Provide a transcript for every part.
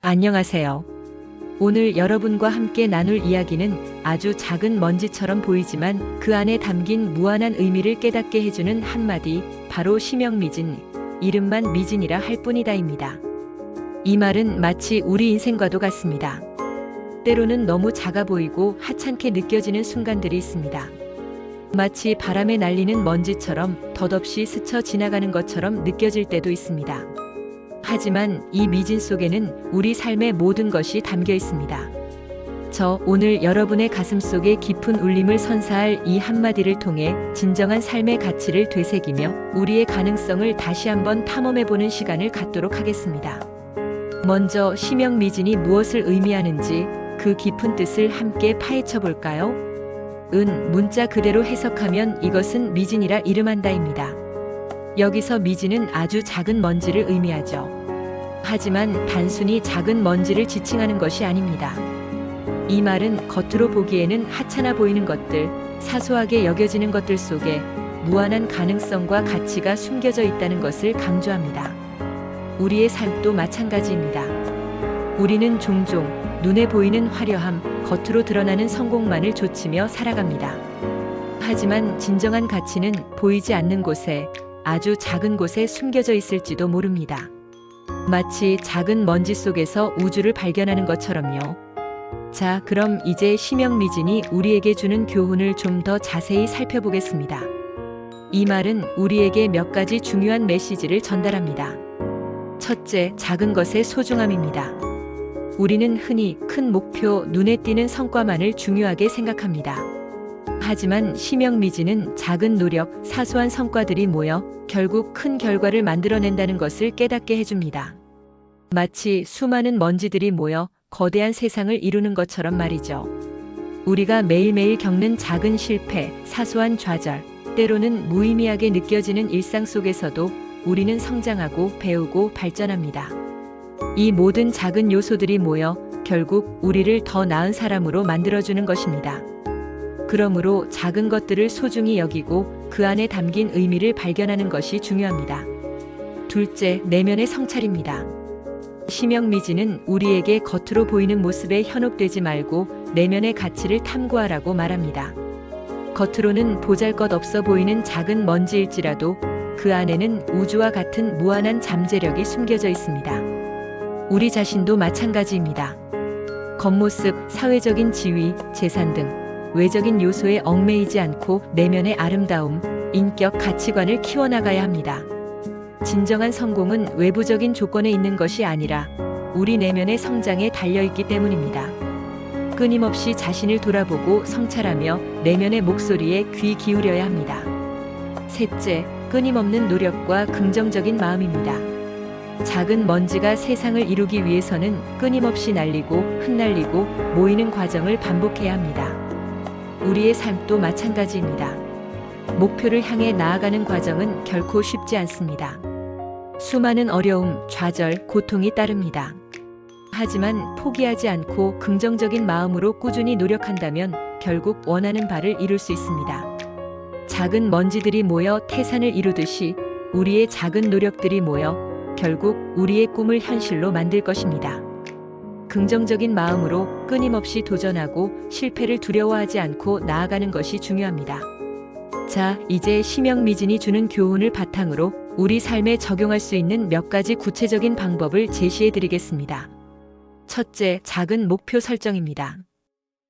안녕하세요. 오늘 여러분과 함께 나눌 이야기는 아주 작은 먼지처럼 보이지만 그 안에 담긴 무한한 의미를 깨닫게 해주는 한마디, 바로 심영미진, 이름만 미진이라 할 뿐이다입니다. 이 말은 마치 우리 인생과도 같습니다. 때로는 너무 작아 보이고 하찮게 느껴지는 순간들이 있습니다. 마치 바람에 날리는 먼지처럼 덧없이 스쳐 지나가는 것처럼 느껴질 때도 있습니다. 하지만 이 미진 속에는 우리 삶의 모든 것이 담겨 있습니다. 저 오늘 여러분의 가슴 속에 깊은 울림을 선사할 이 한마디를 통해 진정한 삶의 가치를 되새기며 우리의 가능성을 다시 한번 탐험해보는 시간을 갖도록 하겠습니다. 먼저 심영미진이 무엇을 의미하는지 그 깊은 뜻을 함께 파헤쳐 볼까요? 문자 그대로 해석하면 이것은 미진이라 이름한다입니다. 여기서 미진은 아주 작은 먼지를 의미하죠. 하지만 단순히 작은 먼지를 지칭하는 것이 아닙니다. 이 말은 겉으로 보기에는 하찮아 보이는 것들, 사소하게 여겨지는 것들 속에 무한한 가능성과 가치가 숨겨져 있다는 것을 강조합니다. 우리의 삶도 마찬가지입니다. 우리는 종종 눈에 보이는 화려함, 겉으로 드러나는 성공만을 좇으며 살아갑니다. 하지만 진정한 가치는 보이지 않는 곳에, 아주 작은 곳에 숨겨져 있을지도 모릅니다. 마치 작은 먼지 속에서 우주를 발견하는 것처럼요. 자, 그럼 이제 심영미진이 우리에게 주는 교훈을 좀 더 자세히 살펴보겠습니다. 이 말은 우리에게 몇 가지 중요한 메시지를 전달합니다. 첫째, 작은 것의 소중함입니다. 우리는 흔히 큰 목표, 눈에 띄는 성과만을 중요하게 생각합니다. 하지만 심영미진은 작은 노력, 사소한 성과들이 모여 결국 큰 결과를 만들어낸다는 것을 깨닫게 해줍니다. 마치 수많은 먼지들이 모여 거대한 세상을 이루는 것처럼 말이죠. 우리가 매일매일 겪는 작은 실패, 사소한 좌절, 때로는 무의미하게 느껴지는 일상 속에서도 우리는 성장하고 배우고 발전합니다. 이 모든 작은 요소들이 모여 결국 우리를 더 나은 사람으로 만들어주는 것입니다. 그러므로 작은 것들을 소중히 여기고 그 안에 담긴 의미를 발견하는 것이 중요합니다. 둘째, 내면의 성찰입니다. 심영미진은 우리에게 겉으로 보이는 모습에 현혹되지 말고 내면의 가치를 탐구하라고 말합니다. 겉으로는 보잘것없어 보이는 작은 먼지일지라도 그 안에는 우주와 같은 무한한 잠재력이 숨겨져 있습니다. 우리 자신도 마찬가지입니다. 겉모습, 사회적인 지위, 재산 등 외적인 요소에 얽매이지 않고 내면의 아름다움, 인격, 가치관을 키워나가야 합니다. 진정한 성공은 외부적인 조건에 있는 것이 아니라 우리 내면의 성장에 달려있기 때문입니다. 끊임없이 자신을 돌아보고 성찰하며 내면의 목소리에 귀 기울여야 합니다. 셋째, 끊임없는 노력과 긍정적인 마음입니다. 작은 먼지가 세상을 이루기 위해서는 끊임없이 날리고 흩날리고 모이는 과정을 반복해야 합니다. 우리의 삶도 마찬가지입니다. 목표를 향해 나아가는 과정은 결코 쉽지 않습니다. 수많은 어려움, 좌절, 고통이 따릅니다. 하지만 포기하지 않고 긍정적인 마음으로 꾸준히 노력한다면 결국 원하는 바를 이룰 수 있습니다. 작은 먼지들이 모여 태산을 이루듯이 우리의 작은 노력들이 모여 결국 우리의 꿈을 현실로 만들 것입니다. 긍정적인 마음으로 끊임없이 도전하고 실패를 두려워하지 않고 나아가는 것이 중요합니다. 자, 이제 심영미진이 주는 교훈을 바탕으로 우리 삶에 적용할 수 있는 몇 가지 구체적인 방법을 제시해 드리겠습니다. 첫째, 작은 목표 설정입니다.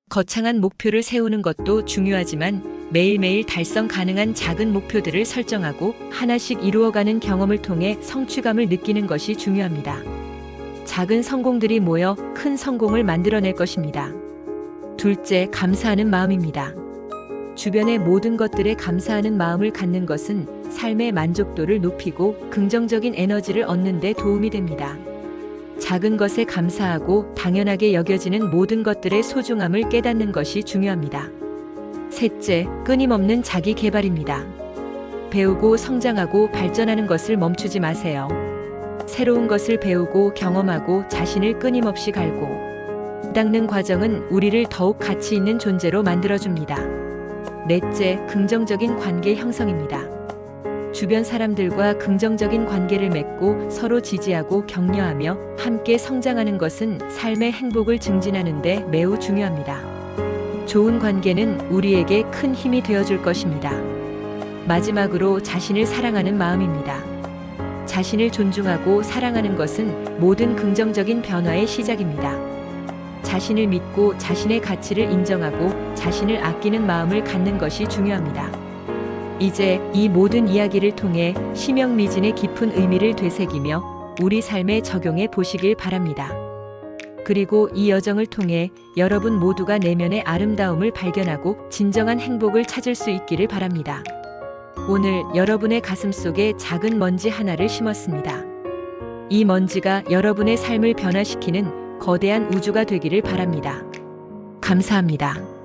거창한 목표를 세우는 것도 중요하지만 매일매일 달성 가능한 작은 목표들을 설정하고 하나씩 이루어가는 경험을 통해 성취감을 느끼는 것이 중요합니다. 작은 성공들이 모여 큰 성공을 만들어낼 것입니다. 둘째, 감사하는 마음입니다. 주변의 모든 것들에 감사하는 마음을 갖는 것은 삶의 만족도를 높이고 긍정적인 에너지를 얻는 데 도움이 됩니다. 작은 것에 감사하고 당연하게 여겨지는 모든 것들의 소중함을 깨닫는 것이 중요합니다. 셋째, 끊임없는 자기 개발입니다. 배우고 성장하고 발전하는 것을 멈추지 마세요. 새로운 것을 배우고 경험하고 자신을 끊임없이 갈고 닦는 과정은 우리를 더욱 가치 있는 존재로 만들어줍니다. 넷째, 긍정적인 관계 형성입니다. 주변 사람들과 긍정적인 관계를 맺고 서로 지지하고 격려하며 함께 성장하는 것은 삶의 행복을 증진하는 데 매우 중요합니다. 좋은 관계는 우리에게 큰 힘이 되어줄 것입니다. 마지막으로 자신을 사랑하는 마음입니다. 자신을 존중하고 사랑하는 것은 모든 긍정적인 변화의 시작입니다. 자신을 믿고 자신의 가치를 인정하고 자신을 아끼는 마음을 갖는 것이 중요합니다. 이제 이 모든 이야기를 통해 심영미진의 깊은 의미를 되새기며 우리 삶에 적용해 보시길 바랍니다. 그리고 이 여정을 통해 여러분 모두가 내면의 아름다움을 발견하고 진정한 행복을 찾을 수 있기를 바랍니다. 오늘 여러분의 가슴 속에 작은 먼지 하나를 심었습니다. 이 먼지가 여러분의 삶을 변화시키는 거대한 우주가 되기를 바랍니다. 감사합니다.